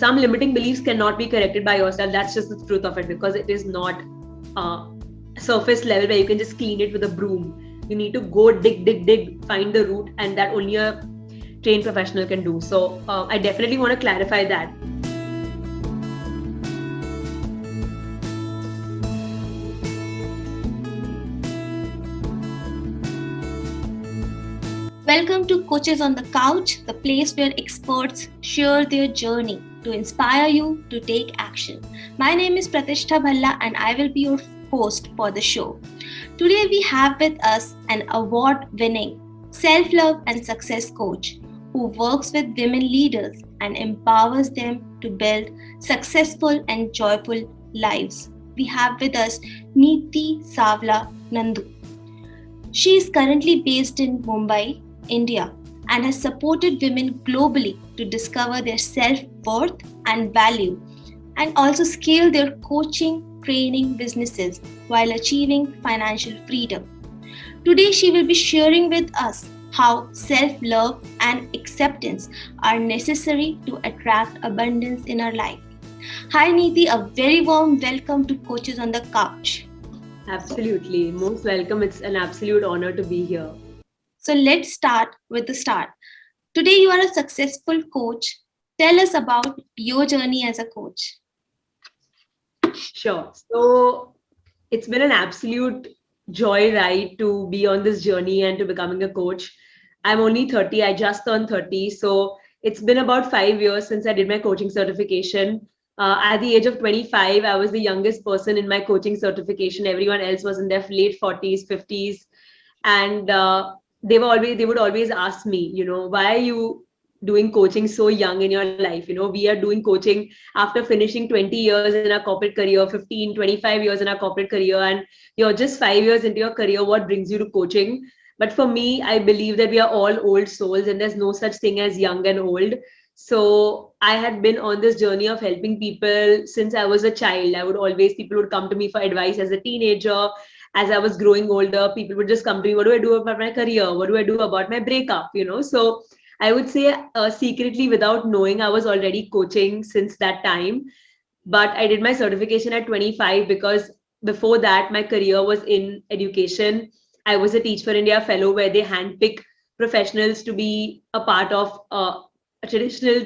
some limiting beliefs cannot be corrected by yourself. That's just the truth of it, because it is not surface level where you can just clean it with a broom. You need to go dig, find the root, and that only a trained professional can do. So I definitely want to clarify that. Welcome to Coaches on the Couch, the place where experts share their journey to inspire you to take action. My name is Pratishtha Bhalla and I will be your host for the show. Today we have with us an award-winning self-love and success coach who works with women leaders and empowers them to build successful and joyful lives. We have with us Neeti Savla Nandu. She is currently based in Mumbai, India, and has supported women globally to discover their self-worth and value, and also scale their coaching, training businesses while achieving financial freedom. Today, she will be sharing with us how self-love and acceptance are necessary to attract abundance in our life. Hi Neeti, a very warm welcome to Coaches on the Couch. Absolutely. Most welcome. It's an absolute honor to be here. So let's start with the start. Today you are a successful coach. Tell us about your journey as a coach. Sure. So it's been an absolute joy ride to be on this journey and to becoming a coach. I'm only 30. I just turned 30. So it's been about 5 years since I did my coaching certification. At the age of 25, I was the youngest person in my coaching certification. Everyone else was in their late 40s, 50s. And they would always ask me, why are you doing coaching so young in your life? We are doing coaching after finishing 20 years in our corporate career, 15, 25 years in our corporate career, and you're just 5 years into your career. What brings you to coaching? But for me, I believe that we are all old souls and there's no such thing as young and old. So I had been on this journey of helping people since I was a child. People would come to me for advice as a teenager. As I was growing older, people would just come to me, what do I do about my career? What do I do about my breakup? So I would say secretly, without knowing, I was already coaching since that time. But I did my certification at 25 because before that, my career was in education. I was a Teach for India fellow where they handpick professionals to be a part of traditional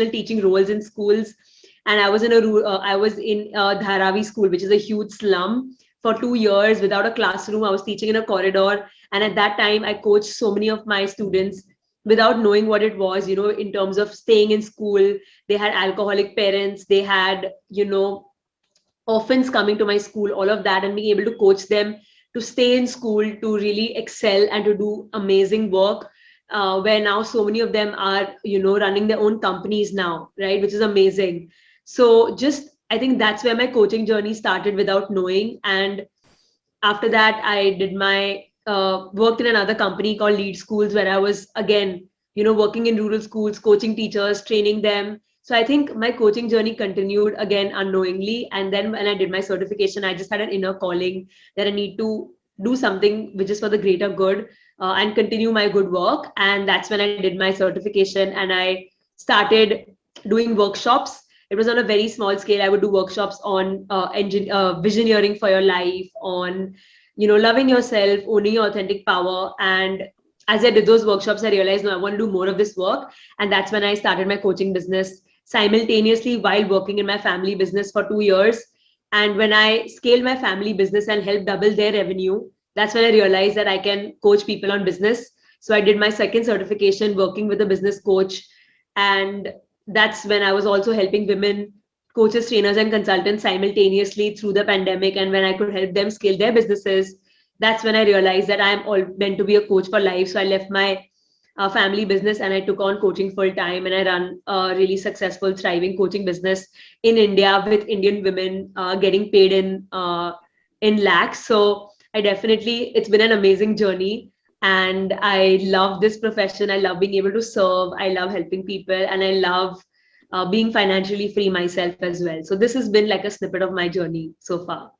teaching roles in schools. And I was in Dharavi school, which is a huge slum, for 2 years without a classroom. I was teaching in a corridor. And at that time, I coached so many of my students without knowing what it was, in terms of staying in school. They had alcoholic parents. They had, orphans coming to my school, all of that, and being able to coach them to stay in school, to really excel and to do amazing work. Where now so many of them are, running their own companies now, right? Which is amazing. So just I think that's where my coaching journey started without knowing. And after that, I did my worked in another company called Lead Schools, where I was again, working in rural schools, coaching teachers, training them. So I think my coaching journey continued again unknowingly. And then when I did my certification, I just had an inner calling that I need to do something which is for the greater good, and continue my good work. And that's when I did my certification and I started doing workshops. It was on a very small scale. I would do workshops on visioneering for your life, on loving yourself, owning your authentic power. And as I did those workshops, I realized, no, I want to do more of this work. And that's when I started my coaching business simultaneously while working in my family business for 2 years. And when I scaled my family business and helped double their revenue, that's when I realized that I can coach people on business. So I did my second certification working with a business coach. And that's when I was also helping women coaches, trainers, and consultants simultaneously through the pandemic. And when I could help them scale their businesses, that's when I realized that I'm all meant to be a coach for life. So I left my family business and I took on coaching full time. And I run a really successful, thriving coaching business in India with Indian women getting paid in lakhs. So it's been an amazing journey. And I love this profession. I love being able to serve. I love helping people, and I love being financially free myself as well. So this has been like a snippet of my journey so far.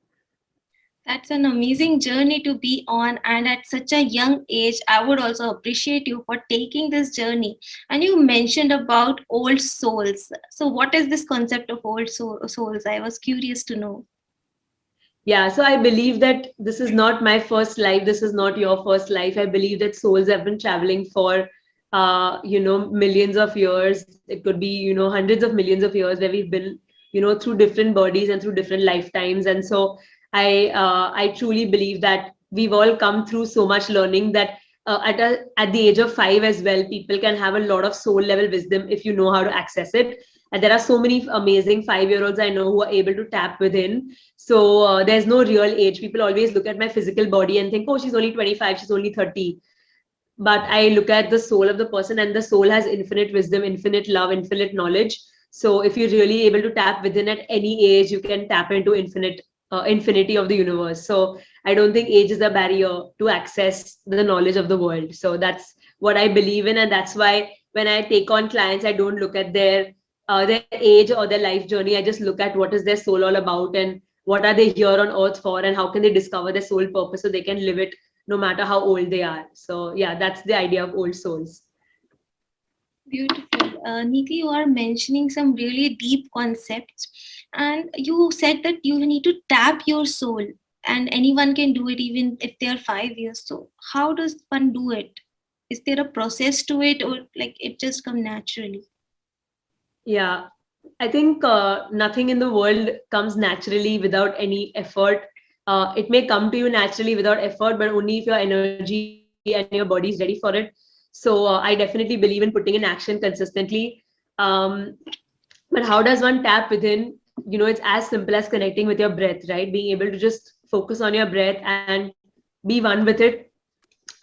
That's an amazing journey to be on, and at such a young age, I would also appreciate you for taking this journey. And you mentioned about old souls. So, what is this concept of souls? I was curious to know. Yeah, so I believe that this is not my first life. This is not your first life. I believe that souls have been traveling for, millions of years. It could be, hundreds of millions of years where we've been, through different bodies and through different lifetimes. And so I truly believe that we've all come through so much learning that at the age of 5 as well, people can have a lot of soul level wisdom if you know how to access it. And there are so many amazing 5-year-olds I know who are able to tap within. So there's no real age. People always look at my physical body and think, oh, she's only 25, she's only 30. But I look at the soul of the person, and the soul has infinite wisdom, infinite love, infinite knowledge. So if you're really able to tap within at any age, you can tap into infinity of the universe. So I don't think age is a barrier to access the knowledge of the world. So that's what I believe in, and that's why when I take on clients, I don't look at their age or their life journey. I just look at what is their soul all about, and what are they here on earth for, and how can they discover their soul purpose so they can live it no matter how old they are. So yeah, that's the idea of old souls. Beautiful. Neeti, you are mentioning some really deep concepts, and you said that you need to tap your soul, and anyone can do it even if they are 5 years. So, how does one do it? Is there a process to it, or like it just come naturally? Yeah, I think nothing in the world comes naturally without any effort. It may come to you naturally without effort, but only if your energy and your body is ready for it. So I definitely believe in putting in action consistently. Um, but how does one tap within? It's as simple as connecting with your breath, right? Being able to just focus on your breath and be one with it,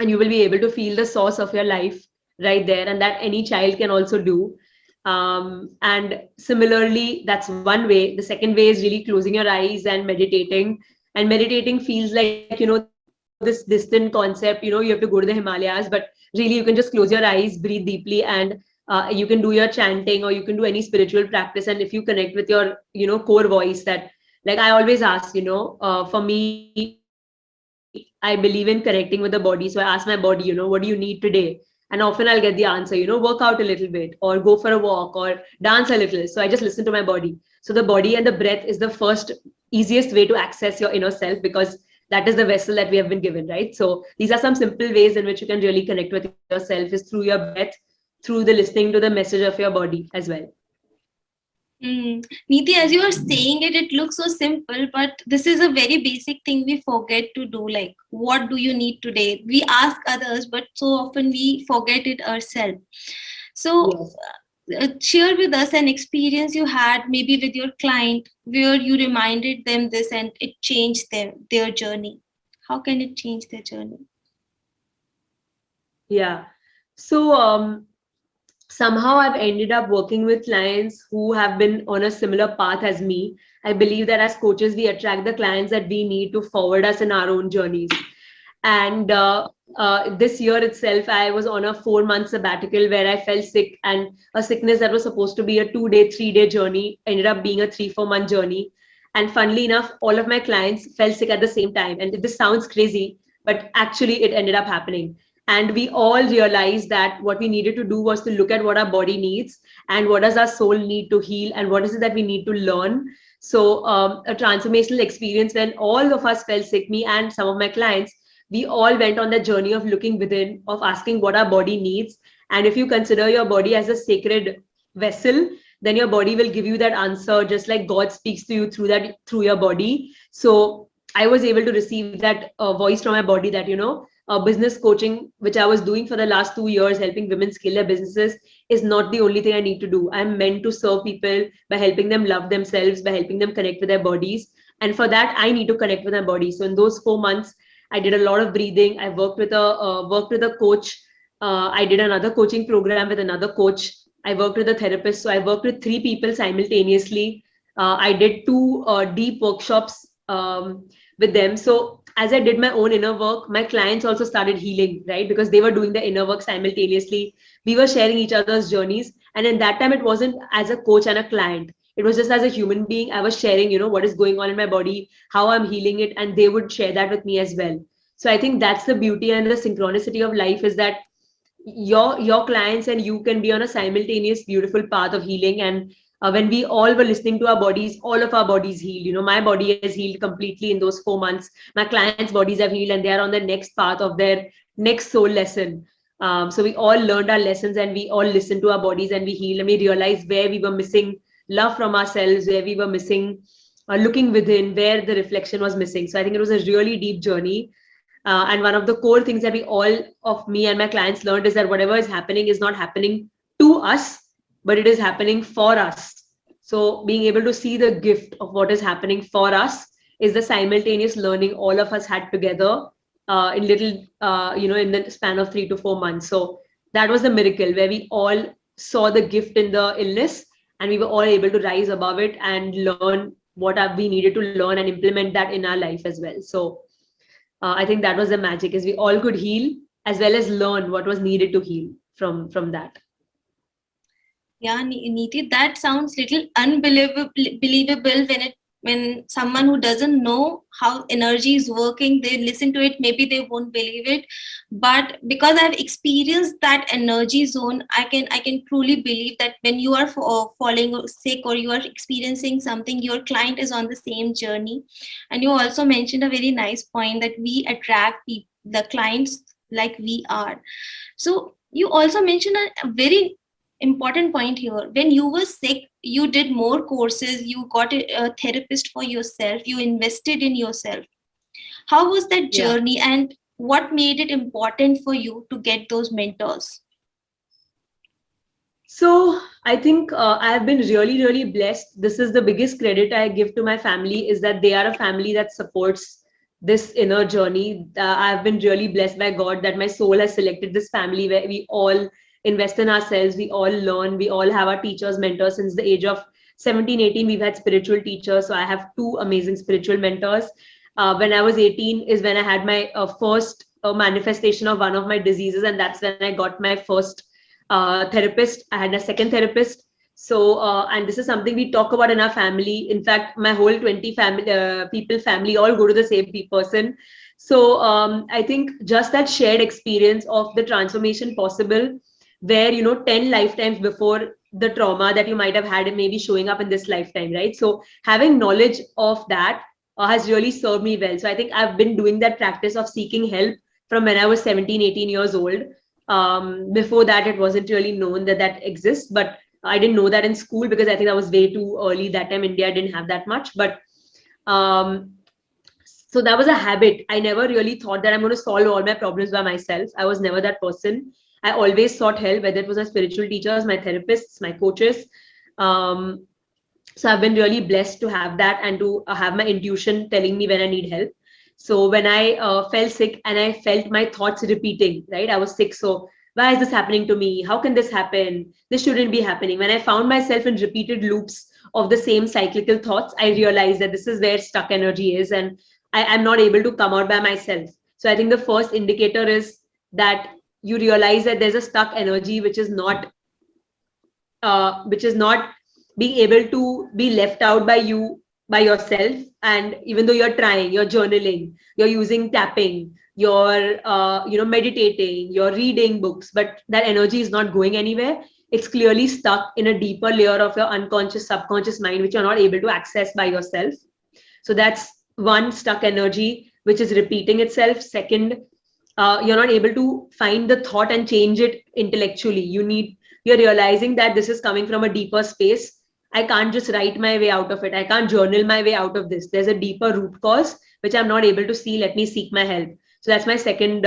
and you will be able to feel the source of your life right there, and that any child can also do. And similarly, that's one way. The second way is really closing your eyes and meditating. And meditating feels like, this distant concept. You have to go to the Himalayas, but really you can just close your eyes, breathe deeply, and you can do your chanting, or you can do any spiritual practice. And if you connect with your, core voice, that, like I always ask, for me, I believe in connecting with the body. So I ask my body, what do you need today? And often I'll get the answer, work out a little bit, or go for a walk, or dance a little. So I just listen to my body. So the body and the breath is the first easiest way to access your inner self, because that is the vessel that we have been given, right? So these are some simple ways in which you can really connect with yourself, is through your breath, through the listening to the message of your body as well. Neeti, as you are saying it, it looks so simple, but this is a very basic thing we forget to do. Like, what do you need today? We ask others, but so often we forget it ourselves. So, Yes. share with us an experience you had maybe with your client where you reminded them this and it changed their journey. How can it change their journey? Yeah. So somehow I've ended up working with clients who have been on a similar path as me. I believe that as coaches, we attract the clients that we need to forward us in our own journeys. And this year itself, I was on a 4 month sabbatical where I fell sick, and a sickness that was supposed to be a 2 day, 3 day journey ended up being a 3-4 month journey. And funnily enough, all of my clients fell sick at the same time. And this sounds crazy, but actually it ended up happening. And we all realized that what we needed to do was to look at what our body needs, and what does our soul need to heal, and what is it that we need to learn. So a transformational experience when all of us fell sick, me and some of my clients, we all went on the journey of looking within, of asking what our body needs. And if you consider your body as a sacred vessel, then your body will give you that answer, just like God speaks to you through your body. So I was able to receive that voice from my body that, business coaching, which I was doing for the last 2 years, helping women scale their businesses, is not the only thing I need to do. I'm meant to serve people by helping them love themselves, by helping them connect with their bodies. And for that, I need to connect with my body. So in those 4 months, I did a lot of breathing. I worked with a coach. I did another coaching program with another coach. I worked with a therapist. So I worked with 3 people simultaneously. I did 2 deep workshops with them. So as I did my own inner work, my clients also started healing, right? Because they were doing the inner work simultaneously. We were sharing each other's journeys. And in that time, it wasn't as a coach and a client. It was just as a human being, I was sharing, what is going on in my body, how I'm healing it, and they would share that with me as well. So I think that's the beauty and the synchronicity of life, is that your clients and you can be on a simultaneous beautiful path of healing. And when we all were listening to our bodies, all of our bodies healed. My body has healed completely in those 4 months. My clients' bodies have healed, and they are on the next path of their next soul lesson. So we all learned our lessons, and we all listened to our bodies, and we healed, and we realized where we were missing love from ourselves, where we were missing looking within, where the reflection was missing. So I think it was a really deep journey. And one of the core things that we all of me and my clients learned is that whatever is happening is not happening to us, but it is happening for us. So being able to see the gift of what is happening for us is the simultaneous learning all of us had together in little, in the span of 3 to 4 months. So that was the miracle where we all saw the gift in the illness, and we were all able to rise above it and learn what we needed to learn and implement that in our life as well. So I think that was the magic, is we all could heal as well as learn what was needed to heal from that. Yeah, Neeti, that sounds little unbelievable when someone who doesn't know how energy is working, they listen to it, maybe they won't believe it. But because I've experienced that energy zone, I can truly believe that when you are falling sick or you are experiencing something, your client is on the same journey. And you also mentioned a very nice point that we attract the clients like we are. So you also mentioned a very important point here. When you were sick, you did more courses, you got a therapist for yourself, you invested in yourself. How was that Yeah. journey, and what made it important for you to get those mentors? So I think I have been really, really blessed. This is the biggest credit I give to my family, is that they are a family that supports this inner journey. I've been really blessed by God that my soul has selected this family where we all invest in ourselves, we all learn, we all have our teachers, mentors. Since the age of 17, 18, we've had spiritual teachers. So I have two amazing spiritual mentors. When I was 18 is when I had my first manifestation of one of my diseases, and that's when I got my first therapist. I had a second therapist. So, and this is something we talk about in our family. In fact, my whole 20 family people family all go to the same person. So, I think just that shared experience of the transformation possible, where 10 lifetimes before the trauma that you might have had, it may be showing up in this lifetime, right? So, having knowledge of that has really served me well. So, I think I've been doing that practice of seeking help from when I was 17, 18 years old. Before that, it wasn't really known that that exists, but I didn't know that in school because I think that was way too early. That time India didn't have that much. But um, so that was a habit. I never really thought that I'm going to solve all my problems by myself. I was never that person. I always sought help, whether it was my spiritual teachers, my therapists, my coaches. um, so I've been really blessed to have that, and to have my intuition telling me when I need help. So when I fell sick and I felt my thoughts repeating, right? I was sick. So why is this happening to me? How can this happen? This shouldn't be happening. When I found myself in repeated loops of the same cyclical thoughts, I realized that this is where stuck energy is, and I am not able to come out by myself. So I think the first indicator is that you realize that there's a stuck energy which is not being able to be left out by you, by yourself. And even though you're trying, you're journaling, you're using tapping, you're meditating, you're reading books, but that energy is not going anywhere. It's clearly stuck in a deeper layer of your unconscious subconscious mind, which you're not able to access by yourself. So that's one, stuck energy which is repeating itself. Second, you're not able to find the thought and change it intellectually. You're realizing that this is coming from a deeper space. I can't just write my way out of it. I can't journal my way out of this. There's a deeper root cause which I'm not able to see. Let me seek my help. So that's my second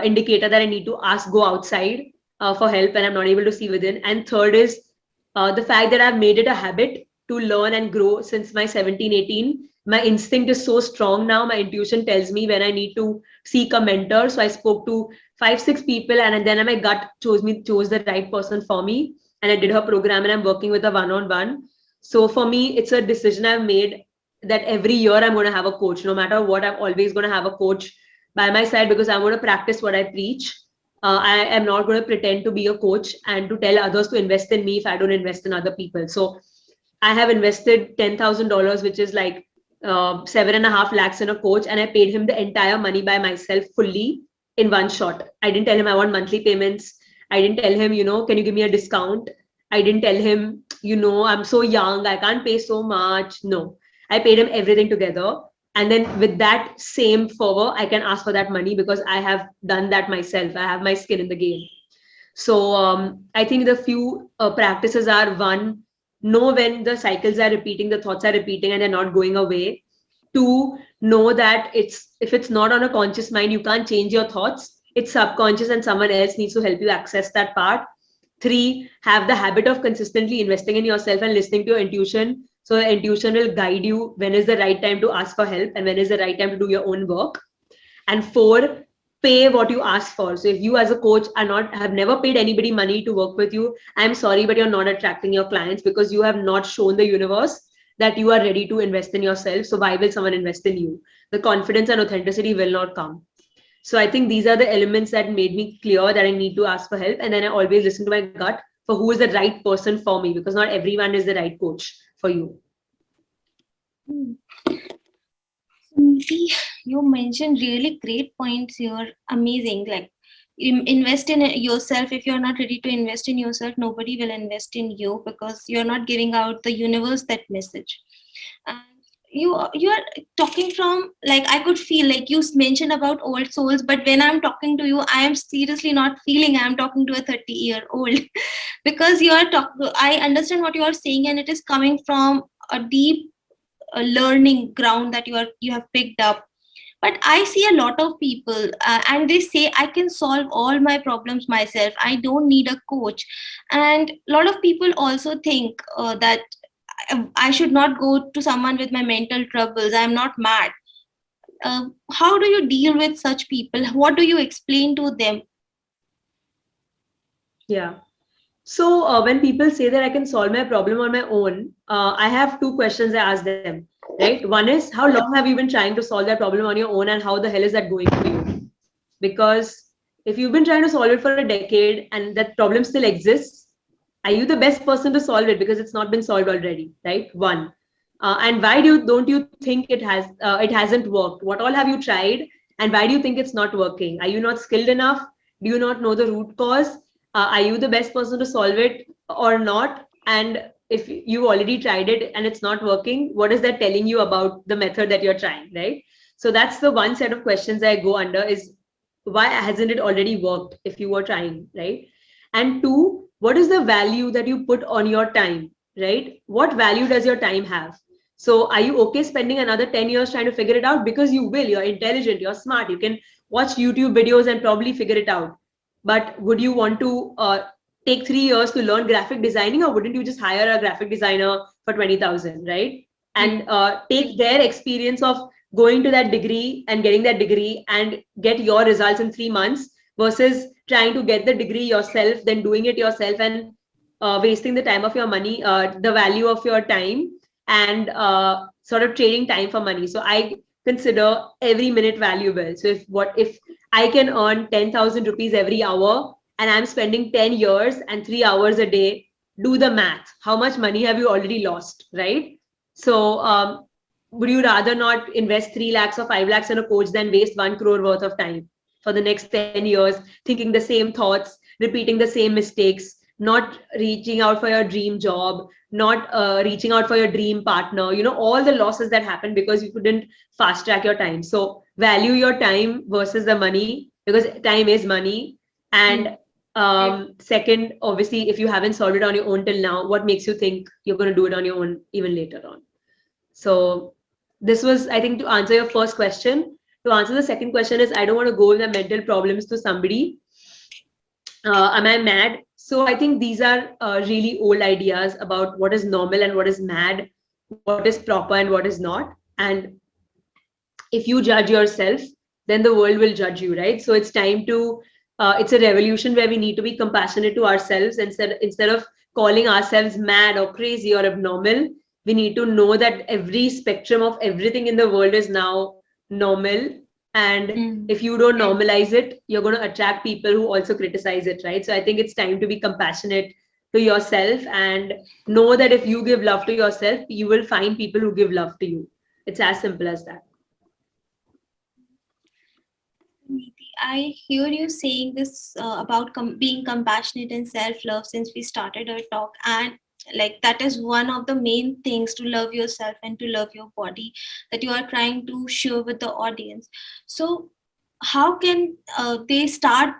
indicator that I need to go outside for help, and I'm not able to see within. And third is the fact that I've made it a habit to learn and grow since my 17, 18. My instinct is so strong now. My intuition tells me when I need to seek a mentor. So I spoke to 5, 6 people, and then my gut chose the right person for me. And I did her program, and I'm working with a one-on-one. So for me, it's a decision I've made that every year I'm going to have a coach. No matter what, I'm always going to have a coach by my side, because I'm going to practice what I preach. I am not going to pretend to be a coach and to tell others to invest in me if I don't invest in other people. So I have invested $10,000, which is like 7.5 lakhs in a coach, and I paid him the entire money by myself fully in one shot. I didn't tell him I want monthly payments. I didn't tell him, can you give me a discount? I didn't tell him, I'm so young, I can't pay so much. No, I paid him everything together. And then with that same fervor, I can ask for that money because I have done that myself. I have my skin in the game. So I think the few practices are: one, know when the cycles are repeating, the thoughts are repeating, and they're not going away. Two, know that if it's not on a conscious mind, you can't change your thoughts. It's subconscious, and someone else needs to help you access that part. Three, have the habit of consistently investing in yourself and listening to your intuition. So your intuition will guide you when is the right time to ask for help and when is the right time to do your own work. And four, pay what you ask for. So if you as a coach have never paid anybody money to work with you, I'm sorry, but you're not attracting your clients because you have not shown the universe that you are ready to invest in yourself. So why will someone invest in you? The confidence and authenticity will not come. So I think these are the elements that made me clear that I need to ask for help. And then I always listen to my gut for who is the right person for me, because not everyone is the right coach for you. Neeti, you mentioned really great points here. Amazing. Like, invest in yourself. If you're not ready to invest in yourself, nobody will invest in you because you're not giving out the universe that message. And you are talking from, like, I could feel like you mentioned about old souls, but when I'm talking to you, I am seriously not feeling I'm talking to a 30-year-old because you are I understand what you are saying, and it is coming from a deep learning ground that you have picked up. But I see a lot of people, and they say I can solve all my problems myself, I don't need a coach. And a lot of people also think that I should not go to someone with my mental troubles, I'm not mad. How do you deal with such people? What do you explain to them? Yeah. So when people say that I can solve my problem on my own, I have two questions I ask them. Right? One is, how long have you been trying to solve that problem on your own, and how the hell is that going for you? Because if you've been trying to solve it for a decade and that problem still exists, are you the best person to solve it because it's not been solved already? Right? One. And why don't you think it hasn't worked? What all have you tried, and why do you think it's not working? Are you not skilled enough? Do you not know the root cause? Are you the best person to solve it or not? And if you already tried it and it's not working, what is that telling you about the method that you're trying, right? So that's the one set of questions I go under is, why hasn't it already worked if you were trying, right? And two, what is the value that you put on your time, right? What value does your time have? So are you okay spending another 10 years trying to figure it out? Because you will, you're intelligent, you're smart, you can watch YouTube videos and probably figure it out. But would you want to take 3 years to learn graphic designing, or wouldn't you just hire a graphic designer for 20,000, right? And take their experience of going to that degree and getting that degree and get your results in 3 months versus trying to get the degree yourself, then doing it yourself and wasting the time of your money, the value of your time, and sort of trading time for money. So I consider every minute valuable. So if I can earn 10,000 rupees every hour and I'm spending 10 years and 3 hours a day, do the math. How much money have you already lost, right? So would you rather not invest 3 lakhs or 5 lakhs in a coach than waste 1 crore worth of time for the next 10 years, thinking the same thoughts, repeating the same mistakes, not reaching out for your dream job, not reaching out for your dream partner, all the losses that happen because you couldn't fast track your time. So value your time versus the money, because time is money. And second, obviously, if you haven't solved it on your own till now, what makes you think you're going to do it on your own even later on? So this was, I think, to answer your first question. To answer the second question is, I don't want to go with the mental problems to somebody. Am I mad? So I think these are really old ideas about what is normal and what is mad, what is proper and what is not. And if you judge yourself, then the world will judge you, right? So it's time to, it's a revolution where we need to be compassionate to ourselves instead of calling ourselves mad or crazy or abnormal. We need to know that every spectrum of everything in the world is now normal. And if you don't normalize it, you're going to attract people who also criticize it, right? So I think it's time to be compassionate to yourself, and know that if you give love to yourself, you will find people who give love to you. It's as simple as that. Neeti, I hear you saying this about being compassionate and self love since we started our talk, and like that is one of the main things to love yourself and to love your body that you are trying to share with the audience. So, how can they start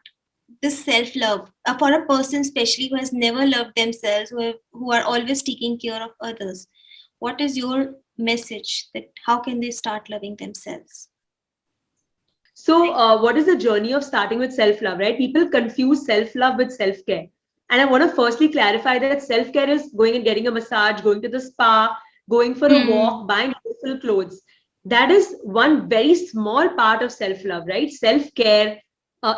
this self love for a person, especially who has never loved themselves, who are always taking care of others? What is your message that how can they start loving themselves? So, what is the journey of starting with self love, right? People confuse self love with self care. And I want to firstly clarify that self care is going and getting a massage, going to the spa, going for a Hmm. walk, buying beautiful clothes. That is one very small part of self love, right? Self care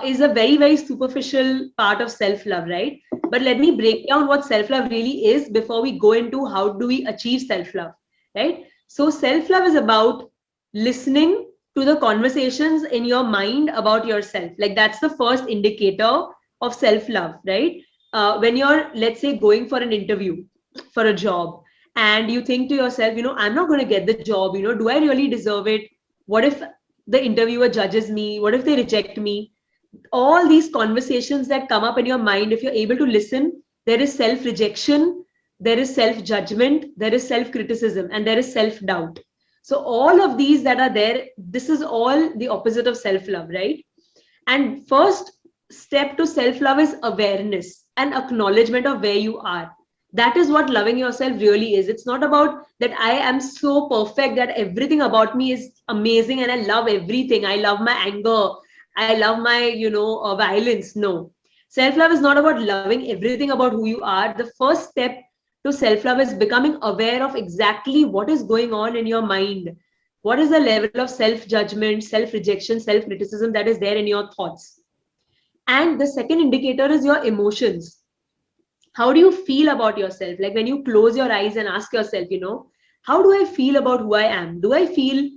is a very, very superficial part of self love, right? But let me break down what self love really is before we go into how do we achieve self love, right? So, self love is about listening to the conversations in your mind about yourself. Like that's the first indicator of self love, right? When you're, let's say, going for an interview for a job, and you think to yourself, I'm not going to get the job, do I really deserve it? What if the interviewer judges me? What if they reject me? All these conversations that come up in your mind, if you're able to listen, there is self rejection, there is self judgment, there is self criticism, and there is self doubt. So, all of these that are there, this is all the opposite of self love, right? And first step to self love is awareness and acknowledgement of where you are. That is what loving yourself really is. It's not about that I am so perfect that everything about me is amazing and I love everything. I love my anger. I love my, violence. No. Self love is not about loving everything about who you are. The first step to self love is becoming aware of exactly what is going on in your mind. What is the level of self judgment, self rejection, self criticism that is there in your thoughts? And the second indicator is your emotions. How do you feel about yourself? Like when you close your eyes and ask yourself, how do I feel about who I am? Do I feel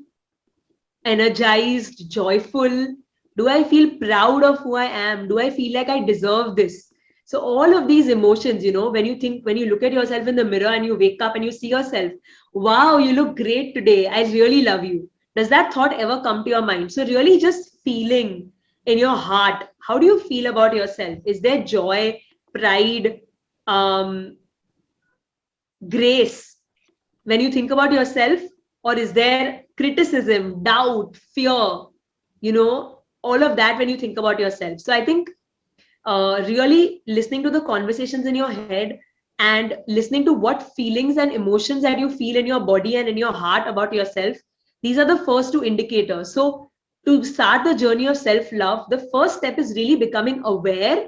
energized, joyful? Do I feel proud of who I am? Do I feel like I deserve this? So all of these emotions, when you look at yourself in the mirror and you wake up and you see yourself, wow, you look great today. I really love you. Does that thought ever come to your mind? So really just feeling in your heart, how do you feel about yourself? Is there joy, pride, um, grace when you think about yourself, or is there criticism, doubt, fear, all of that when you think about yourself? So I think really listening to the conversations in your head and listening to what feelings and emotions that you feel in your body and in your heart about yourself, these are the first two indicators. So to start the journey of self love, the first step is really becoming aware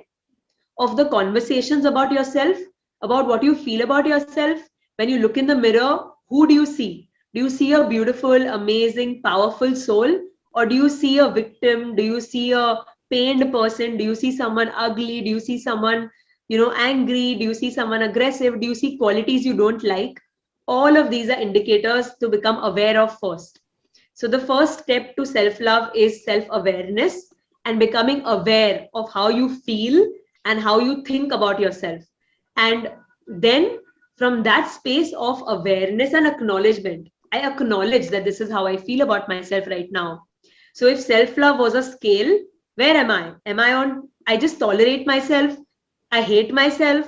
of the conversations about yourself, about what you feel about yourself. When you look in the mirror, who do you see? Do you see a beautiful, amazing, powerful soul? Or do you see a victim? Do you see a pained person? Do you see someone ugly? Do you see someone, angry? Do you see someone aggressive? Do you see qualities you don't like? All of these are indicators to become aware of first. So the first step to self love is self awareness and becoming aware of how you feel and how you think about yourself. And then from that space of awareness and acknowledgement, I acknowledge that this is how I feel about myself right now. So if self love was a scale, where am I? Am I on, I just tolerate myself? I hate myself.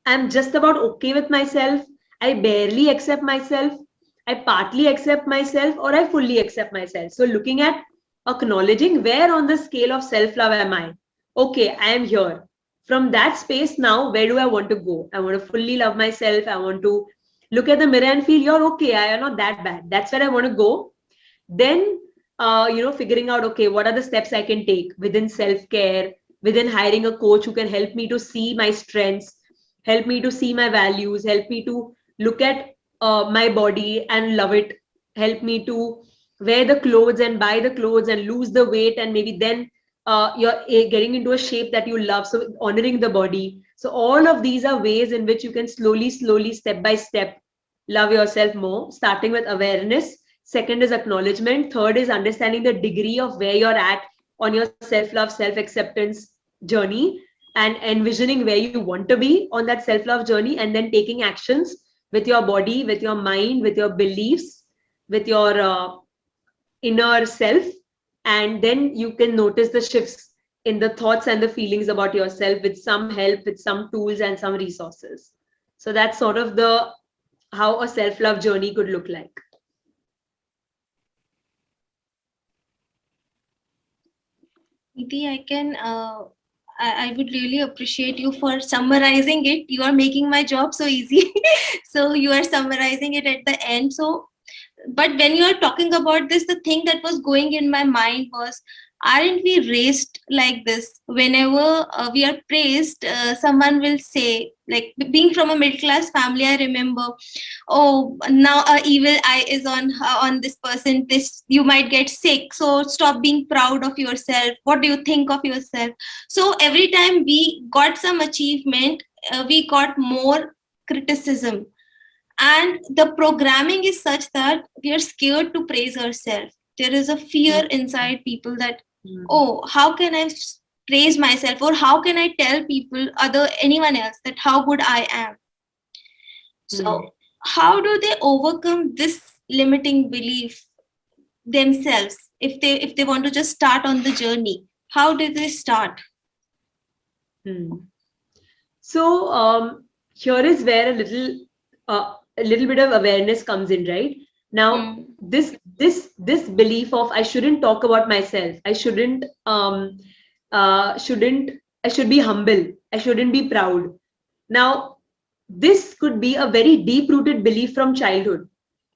I'm just about okay with myself. I barely accept myself. I partly accept myself, or I fully accept myself. So looking at acknowledging where on the scale of self love am I? Okay, I am here. From that space now, where do I want to go? I want to fully love myself. I want to look at the mirror and feel you're okay. I am not that bad. That's where I want to go. Then figuring out, okay, what are the steps I can take within self-care, within hiring a coach who can help me to see my strengths, help me to see my values, help me to look at my body and love it, help me to wear the clothes and buy the clothes and lose the weight, and maybe then you're getting into a shape that you love, so honoring the body. So all of these are ways in which you can slowly, step by step, love yourself more, starting with awareness. Second is acknowledgement. Third is understanding the degree of where you're at on your self love, self acceptance journey. and envisioning where you want to be on that self-love journey, and then taking actions with your body, with your mind, with your beliefs, with your inner self. And then you can notice the shifts in the thoughts and the feelings about yourself with some help, with some tools and some resources. So that's sort of the how a self-love journey could look like. Neeti, I would really appreciate you for summarizing it. You are making my job so easy. So you are summarizing it at the end. So, but when you are talking about this, the thing that was going in my mind was, aren't we raised like this? Whenever we are praised, someone will say, like being from a middle class family, I remember, oh, now a evil eye is on this person, this you might get sick, so stop being proud of yourself, what do you think of yourself? So every time we got some achievement, we got more criticism, and the programming is such that we are scared to praise ourselves. There is a fear inside people that, oh, how can I praise myself, or how can I tell people, other anyone else, that how good I am? So how do they overcome this limiting belief themselves, if they want to just start on the journey? How do they start? So here is where a little bit of awareness comes in, right? Now, this belief of I shouldn't talk about myself, shouldn't I should be humble, I shouldn't be proud. Now, this could be a very deep rooted belief from childhood.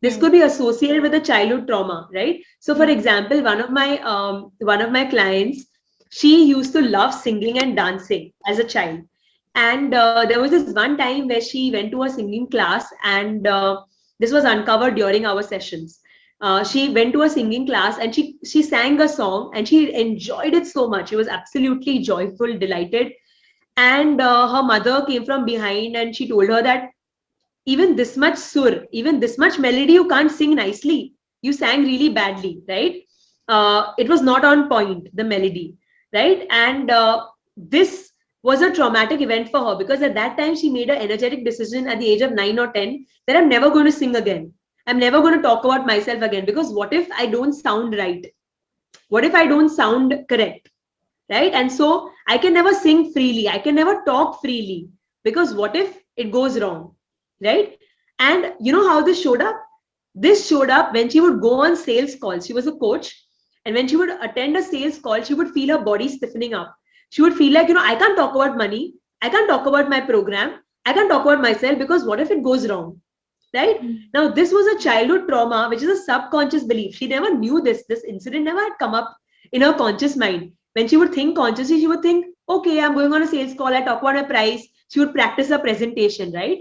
This could be associated with a childhood trauma, right? So, for example, one of my clients, she used to love singing and dancing as a child, and there was this one time where she went to a singing class, and this was uncovered during our sessions. She went to a singing class and she sang a song and she enjoyed it so much. She was absolutely joyful, delighted, and her mother came from behind and she told her that even this much sur, even this much melody, you can't sing nicely. You sang really badly, right? It was not on point, the melody, right? And this was a traumatic event for her because at that time she made an energetic decision at the age of 9 or 10 that I'm never going to sing again. I'm never going to talk about myself again, because what if I don't sound right? What if I don't sound correct? Right? And so I can never sing freely. I can never talk freely, because what if it goes wrong? Right? And you know how this showed up? This showed up when she would go on sales calls. She was a coach. And when she would attend a sales call, she would feel her body stiffening up. She would feel like, I can't talk about money. I can't talk about my program. I can't talk about myself, because what if it goes wrong? Right? Now, this was a childhood trauma, which is a subconscious belief. She never knew this. This incident never had come up in her conscious mind. When she would think consciously, she would think, okay, I'm going on a sales call. I talk about a price. She would practice a presentation, right?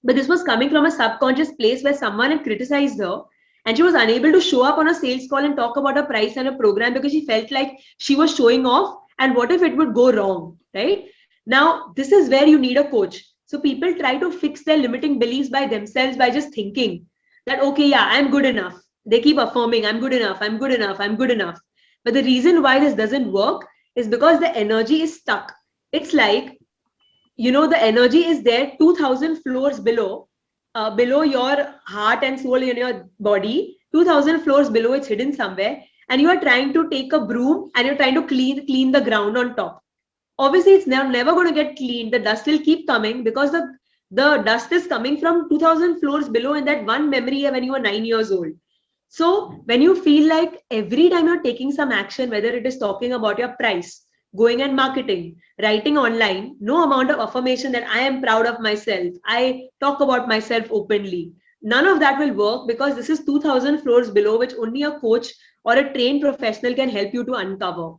But this was coming from a subconscious place where someone had criticized her, and she was unable to show up on a sales call and talk about a price and a program because she felt like she was showing off. And what if it would go wrong, right? Now, this is where you need a coach. So people try to fix their limiting beliefs by themselves by just thinking that, okay, yeah, I'm good enough. They keep affirming, I'm good enough, I'm good enough, I'm good enough. But the reason why this doesn't work is because the energy is stuck. It's like, the energy is there 2000 floors below, below your heart and soul in your body, 2000 floors below, it's hidden somewhere. And you are trying to take a broom and you're trying to clean the ground on top. Obviously, it's never going to get cleaned. The dust will keep coming because the dust is coming from 2000 floors below in that one memory when you were 9 years old. So when you feel like every time you're taking some action, whether it is talking about your price, going and marketing, writing online, no amount of affirmation that I am proud of myself, I talk about myself openly, none of that will work, because this is 2000 floors below, which only a coach or a trained professional can help you to uncover.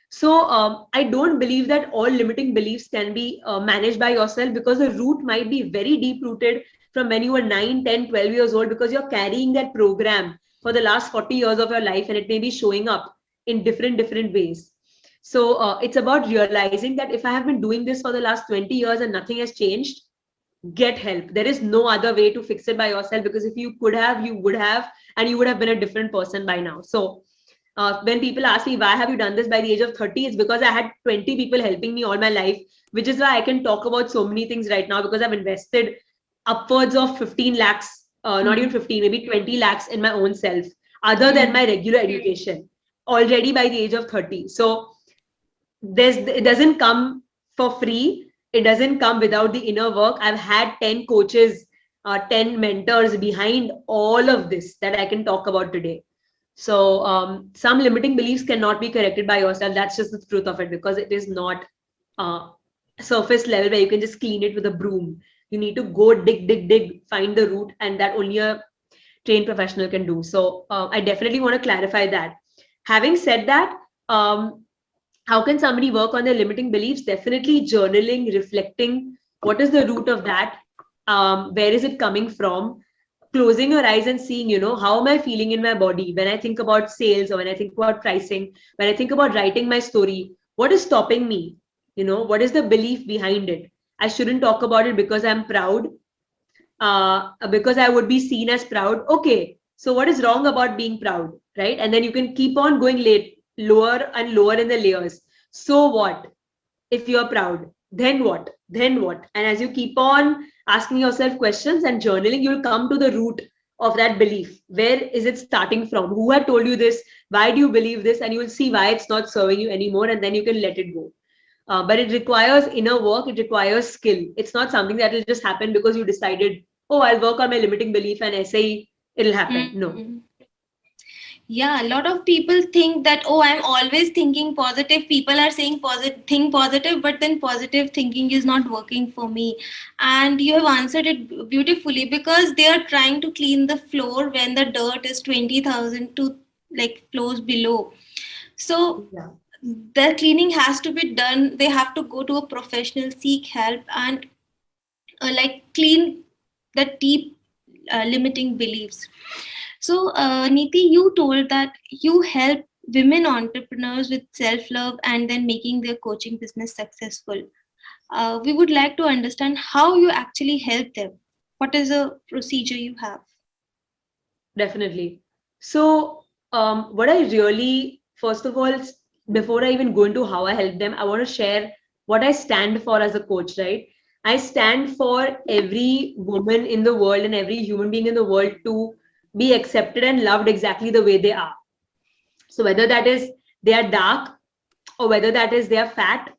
So I don't believe that all limiting beliefs can be managed by yourself, because the root might be very deep rooted from when you were 9, 10, 12 years old, because you're carrying that program for the last 40 years of your life, and it may be showing up in different ways. So it's about realizing that if I have been doing this for the last 20 years and nothing has changed, get help. There is no other way to fix it by yourself, because if you could have, you would have, and you would have been a different person by now. So When people ask me, why have you done this by the age of 30? It's because I had 20 people helping me all my life, which is why I can talk about so many things right now, because I've invested upwards of 15 lakhs, not even Hmm. 15, maybe 20 lakhs in my own self, other than Hmm. my regular education, already by the age of 30. So it doesn't come for free. It doesn't come without the inner work. I've had 10 coaches, 10 mentors behind all of this that I can talk about today. So some limiting beliefs cannot be corrected by yourself. That's just the truth of it, because it is not uh, surface level where you can just clean it with a broom. You need to go dig, dig, dig, find the root, and that only a trained professional can do. So I definitely want to clarify that. Having said that, how can somebody work on their limiting beliefs? Definitely journaling, reflecting. What is the root of that? Where is it coming from? Closing your eyes and seeing, how am I feeling in my body when I think about sales, or when I think about pricing, when I think about writing my story? What is stopping me? What is the belief behind it? I shouldn't talk about it because I'm proud, because I would be seen as proud. Okay, so what is wrong about being proud, right? And then you can keep on going lower and lower in the layers. So what if you're proud? Then what? Then what? And as you keep on asking yourself questions and journaling, you'll come to the root of that belief. Where is it starting from? Who had told you this? Why do you believe this? And you will see why it's not serving you anymore, and then you can let it go. But it requires inner work, it requires skill. It's not something that will just happen because you decided, oh, I'll work on my limiting belief and SAE, it'll happen. No. Hmm. Yeah, a lot of people think that, oh, I'm always thinking positive. People are saying positive, think positive, but then positive thinking is not working for me. And you have answered it beautifully, because they are trying to clean the floor when the dirt is 20,000 to like floors below. So Yeah. the cleaning has to be done. They have to go to a professional, seek help, and like clean the deep limiting beliefs. So, Neeti, you told that you help women entrepreneurs with self love and then making their coaching business successful. We would like to understand how you actually help them. What is the procedure you have? Definitely. So, what I really, first of all, before I even go into how I help them, I want to share what I stand for as a coach, right? I stand for every woman in the world and every human being in the world to be accepted and loved exactly the way they are. So, whether that is they are dark, or whether that is they are fat,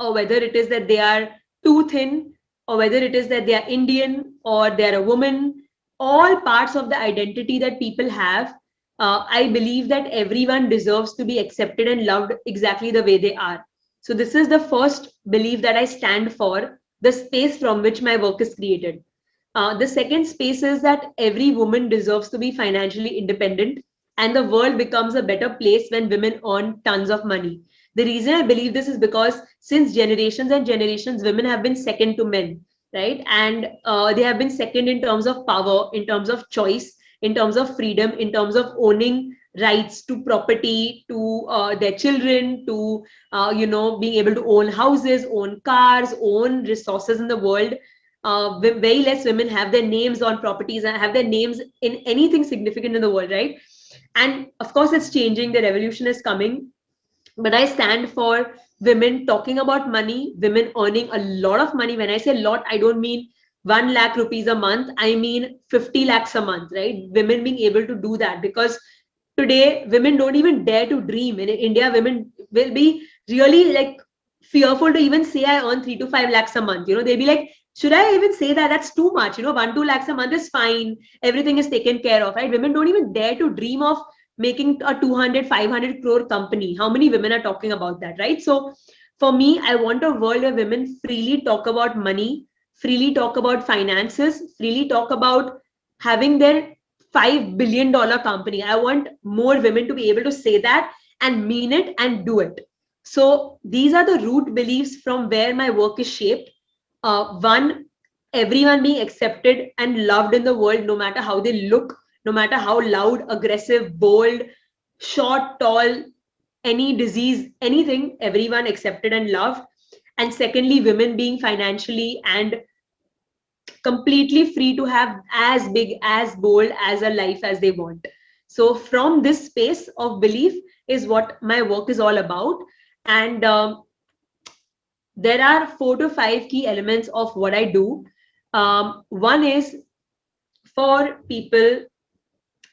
or whether it is that they are too thin, or whether it is that they are Indian or they are a woman, all parts of the identity that people have, I believe that everyone deserves to be accepted and loved exactly the way they are. So, this is the first belief that I stand for, the space from which my work is created. The second space is that every woman deserves to be financially independent, and the world becomes a better place when women earn tons of money. The reason I believe this is because since generations and generations, women have been second to men, right? And they have been second in terms of power, in terms of choice, in terms of freedom, in terms of owning rights to property, to their children, to being able to own houses, own cars, own resources in the world. Very less women have their names on properties and have their names in anything significant in the world, right? And of course, it's changing. The revolution is coming, but I stand for women talking about money, women earning a lot of money. When I say lot, I don't mean 1 lakh rupees a month, I mean 50 lakhs a month, right? Women being able to do that, because today women don't even dare to dream. In India, women will be really like fearful to even say I earn 3 to 5 lakhs a month. They'll be like, should I even say that? That's too much. 1, 2 lakhs a month is fine. Everything is taken care of, right? Women don't even dare to dream of making a 200, 500 crore company. How many women are talking about that, right? So for me, I want a world where women freely talk about money, freely talk about finances, freely talk about having their $5 billion company. I want more women to be able to say that and mean it and do it. So these are the root beliefs from where my work is shaped. One, everyone being accepted and loved in the world, no matter how they look, no matter how loud, aggressive, bold, short, tall, any disease, anything, everyone accepted and loved. And secondly, women being financially and completely free to have as big, as bold as a life as they want. So from this space of belief, is what my work is all about. And there are 4 to 5 key elements of what I do. One is for people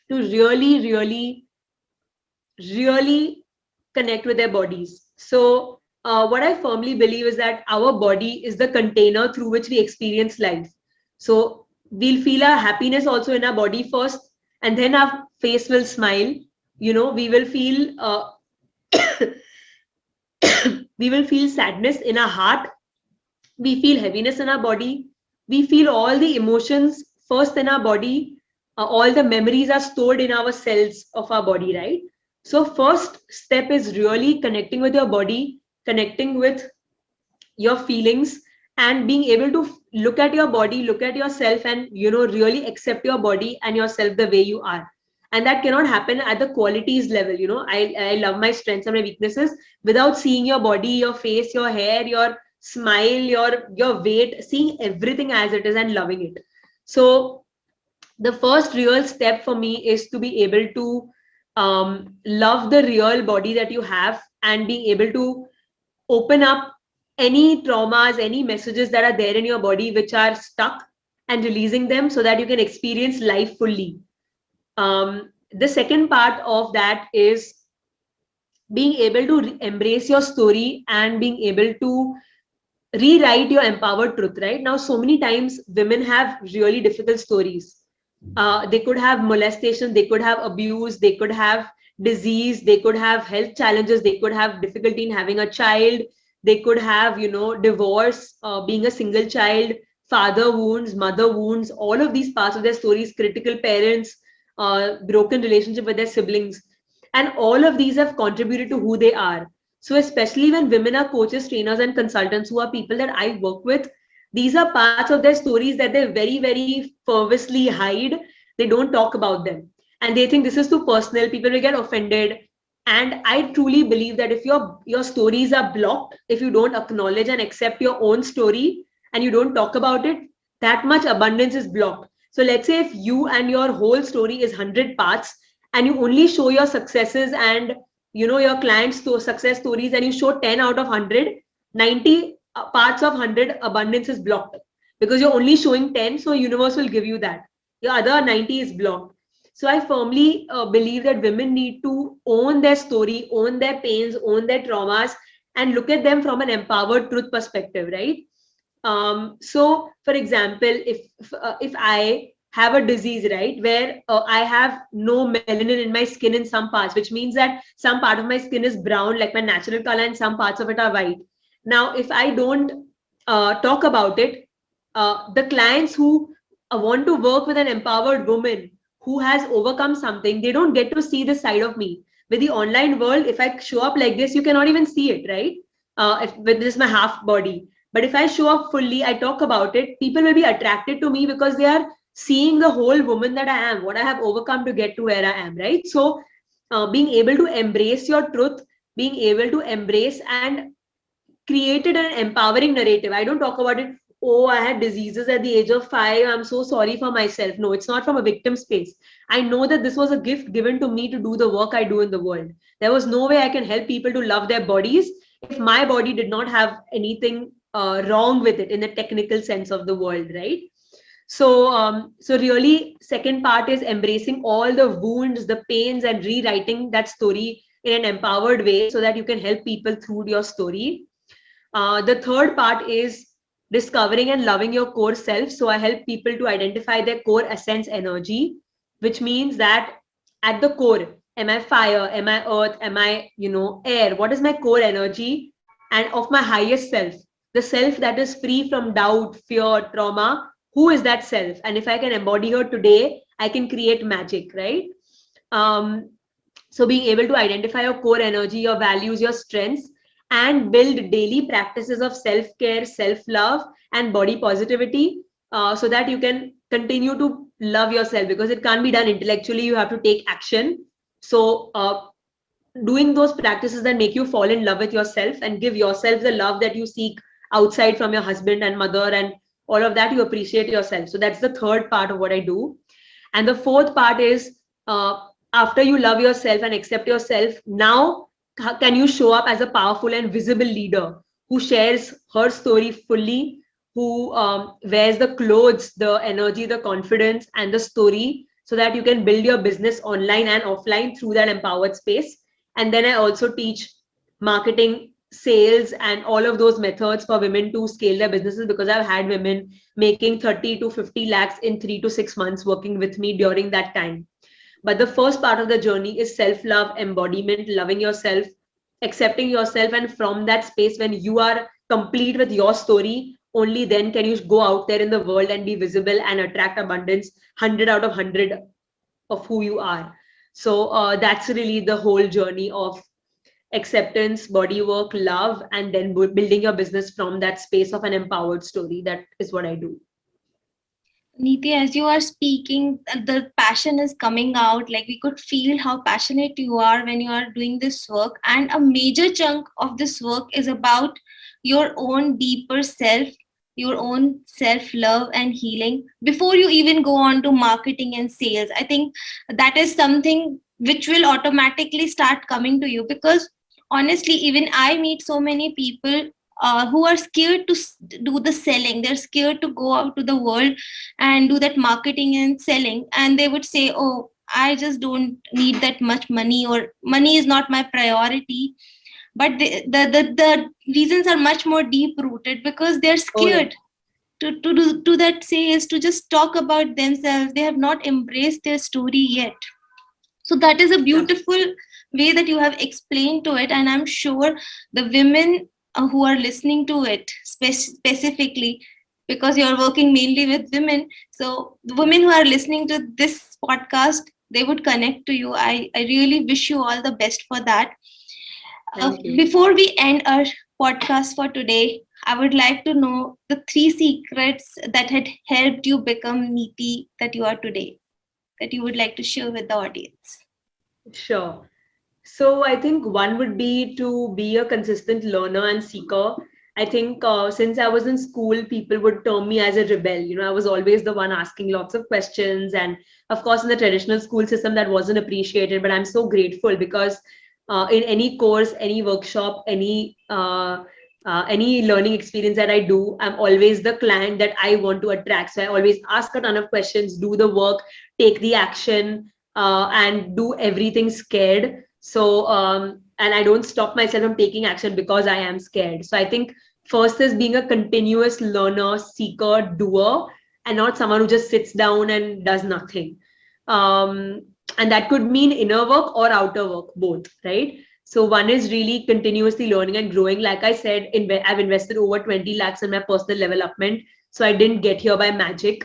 to really connect with their bodies. So, what I firmly believe is that our body is the container through which we experience life. So, we'll feel our happiness also in our body first, and then our face will smile. We will feel we will feel sadness in our heart. We feel heaviness in our body. We feel all the emotions first in our body. All the memories are stored in our cells of our body, right? So first step is really connecting with your body, connecting with your feelings, and being able to look at your body, look at yourself, and really accept your body and yourself the way you are. And that cannot happen at the qualities level. I love my strengths and my weaknesses without seeing your body, your face, your hair, your smile, your weight, seeing everything as it is and loving it. So the first real step for me is to be able to love the real body that you have, and being able to open up any traumas, any messages that are there in your body which are stuck, and releasing them so that you can experience life fully. The second part of that is being able to embrace your story and being able to rewrite your empowered truth. Right now, so many times women have really difficult stories. They could have molestation, they could have abuse, they could have disease, they could have health challenges, they could have difficulty in having a child, they could have divorce, being a single child, father wounds, mother wounds, all of these parts of their stories, critical parents, broken relationship with their siblings, and all of these have contributed to who they are. So especially when women are coaches, trainers, and consultants, who are people that I work with, these are parts of their stories that they very fervently hide. They don't talk about them, and they think this is too personal, people will get offended. And I truly believe that if your stories are blocked, if you don't acknowledge and accept your own story, and you don't talk about it, that much abundance is blocked. So let's say if you and your whole story is 100 parts, and you only show your successes and your clients' success stories, and you show 10 out of 100, 90 parts of 100 abundance is blocked, because you're only showing 10, so universe will give you that. Your other 90 is blocked. So I firmly believe that women need to own their story, own their pains, own their traumas, and look at them from an empowered truth perspective, right? So for example, if I have a disease, right, where I have no melanin in my skin in some parts, which means that some part of my skin is brown, like my natural color, and some parts of it are white. Now, if I don't talk about it, the clients who want to work with an empowered woman who has overcome something, they don't get to see this side of me. With the online world, if I show up like this, you cannot even see it, right? If with this my half body. But if I show up fully, I talk about it, people will be attracted to me because they are seeing the whole woman that I am, what I have overcome to get to where I am, right? So, being able to embrace your truth, being able to embrace and created an empowering narrative. I don't talk about it, oh, I had diseases at the age of 5, I'm so sorry for myself. No, it's not from a victim space. I know that this was a gift given to me to do the work I do in the world. There was no way I can help people to love their bodies if my body did not have anything wrong with it in the technical sense of the world, right? So really, second part is embracing all the wounds, the pains, and rewriting that story in an empowered way so that you can help people through your story. The third part is discovering and loving your core self. So I help people to identify their core essence energy, which means that at the core, am I fire? Am I earth? Am I, air? What is my core energy? And of my highest self, the self that is free from doubt, fear, trauma. Who is that self? And if I can embody her today, I can create magic, right? Um, so being able to identify your core energy, your values, your strengths, and build daily practices of self-care, self-love, and body positivity, so that you can continue to love yourself, because it can't be done intellectually. You have to take action. So doing those practices that make you fall in love with yourself and give yourself the love that you seek outside from your husband and mother and all of that, you appreciate yourself. So that's the third part of what I do. And the fourth part is after you love yourself and accept yourself, now can you show up as a powerful and visible leader who shares her story fully, who wears the clothes, the energy, the confidence, and the story, so that you can build your business online and offline through that empowered space. And then I also teach marketing, sales, and all of those methods for women to scale their businesses, because I've had women making 30 to 50 lakhs in 3 to 6 months working with me during that time. But the first part of the journey is self love, embodiment, loving yourself, accepting yourself. And from that space, when you are complete with your story, only then can you go out there in the world and be visible and attract abundance 100 out of 100 of who you are. So that's really the whole journey of acceptance, body work, love, and then building your business from that space of an empowered story. That is what I do. Neeti, as you are speaking, the passion is coming out. Like we could feel how passionate you are when you are doing this work. And a major chunk of this work is about your own deeper self, your own self love and healing before you even go on to marketing and sales. I think that is something which will automatically start coming to you, because honestly, even I meet so many people who are scared to do the selling. They're scared to go out to the world and do that marketing and selling, and they would say, oh, I just don't need that much money, or money is not my priority. But the reasons are much more deep rooted, because they're Oh, yeah. scared to that say is to just talk about themselves. They have not embraced their story yet. So that is a beautiful way that you have explained to it, and I'm sure the women who are listening to it specifically, because you're working mainly with women, so the women who are listening to this podcast, they would connect to you. I really wish you all the best for that. Thank you. Before we end our podcast for today, I would like to know the three secrets that had helped you become Neeti that you are today, that you would like to share with the audience. Sure. So I think one would be to be a consistent learner and seeker. I think since I was in school, people would term me as a rebel. I was always the one asking lots of questions. And of course, in the traditional school system, that wasn't appreciated. But I'm so grateful because in any course, any workshop, any learning experience that I do, I'm always the client that I want to attract. So I always ask a ton of questions, do the work, take the action, and do everything scared. So and I don't stop myself from taking action because I am scared. So I think first is being a continuous learner, seeker, doer, and not someone who just sits down and does nothing. And that could mean inner work or outer work, both, right? So one is really continuously learning and growing. Like I said, I've invested over 20 lakhs in my personal development. So I didn't get here by magic.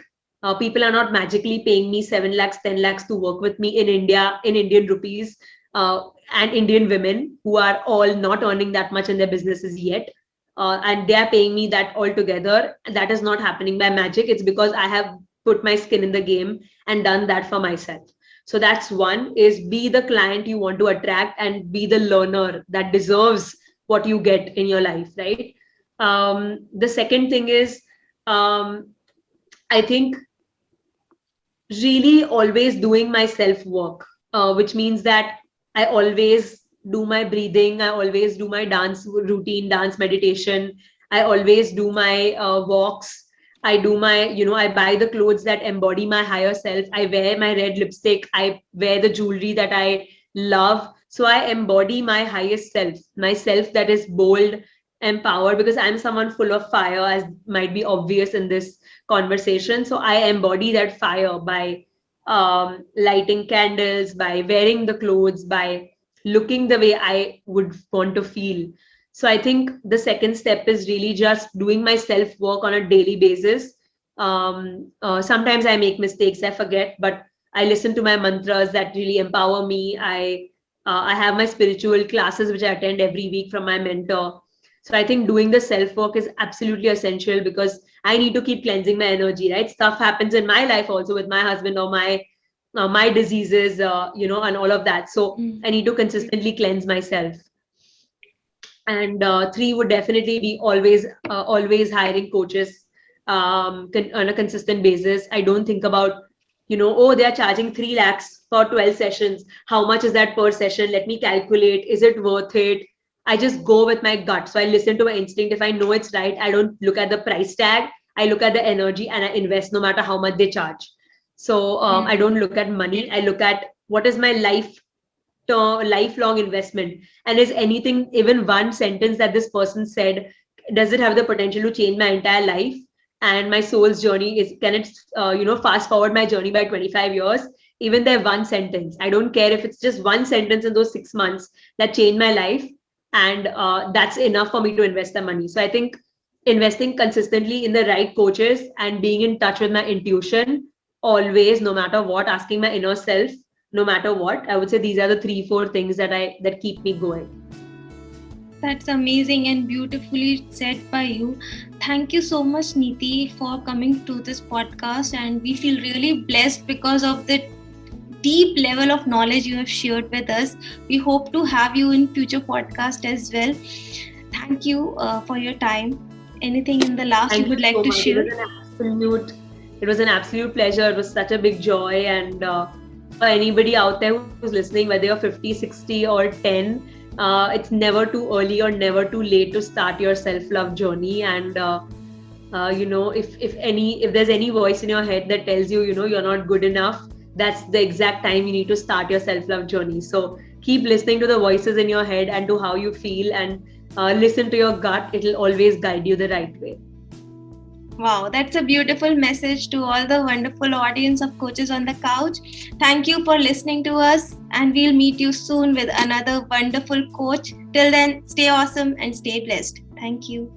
People are not magically paying me 7 lakhs, 10 lakhs to work with me in India, in Indian rupees, and Indian women who are all not earning that much in their businesses yet. And they are paying me that all together. That is not happening by magic. It's because I have put my skin in the game and done that for myself. So that's one, is be the client you want to attract and be the learner that deserves what you get in your life, right? The second thing is, I think really always doing my self work, which means that I always do my breathing, I always do my dance routine, dance meditation, I always do my walks. I do my, I buy the clothes that embody my higher self. I wear my red lipstick. I wear the jewelry that I love. So I embody my highest self, myself that is bold, empowered, because I'm someone full of fire, as might be obvious in this conversation. So I embody that fire by lighting candles, by wearing the clothes, by looking the way I would want to feel. So I think the second step is really just doing my self work on a daily basis. Sometimes I make mistakes, I forget, but I listen to my mantras that really empower me. I have my spiritual classes which I attend every week from my mentor. So I think doing the self work is absolutely essential, because I need to keep cleansing my energy, right? Stuff happens in my life also with my husband, or my diseases, and all of that. So I need to consistently cleanse myself. And three would definitely be always hiring coaches on a consistent basis. I don't think about Oh, they are charging 3 lakhs for 12 sessions. How much is that per session? Let me calculate. Is it worth it? I just go with my gut. So I listen to my instinct. If I know it's right, I don't look at the price tag. I look at the energy and I invest no matter how much they charge. So I don't look at money. I look at what is my lifelong investment, and is anything, even one sentence that this person said, does it have the potential to change my entire life and my soul's journey? Is can it fast forward my journey by 25 years? Even their one sentence, I don't care if it's just one sentence in those 6 months that changed my life, and that's enough for me to invest the money. So I think investing consistently in the right coaches and being in touch with my intuition always, no matter what, asking my inner self no matter what, I would say these are the 3 4 things that keep me going. That's amazing and beautifully said by you. Thank you so much, Neeti, for coming to this podcast. And we feel really blessed because of the deep level of knowledge you have shared with us. We hope to have you in future podcast as well. Thank you for your time. Anything in the last Thank you you would like so to much. share? It was an absolute pleasure. It was such a big joy. And for anybody out there who's listening, whether you're 50, 60, or 10, it's never too early or never too late to start your self-love journey. And if there's any voice in your head that tells you, you're not good enough, that's the exact time you need to start your self-love journey. So keep listening to the voices in your head and to how you feel, and listen to your gut. It'll always guide you the right way. Wow, that's a beautiful message to all the wonderful audience of Coaches on the Couch. Thank you for listening to us, and we'll meet you soon with another wonderful coach. Till then, stay awesome and stay blessed. Thank you.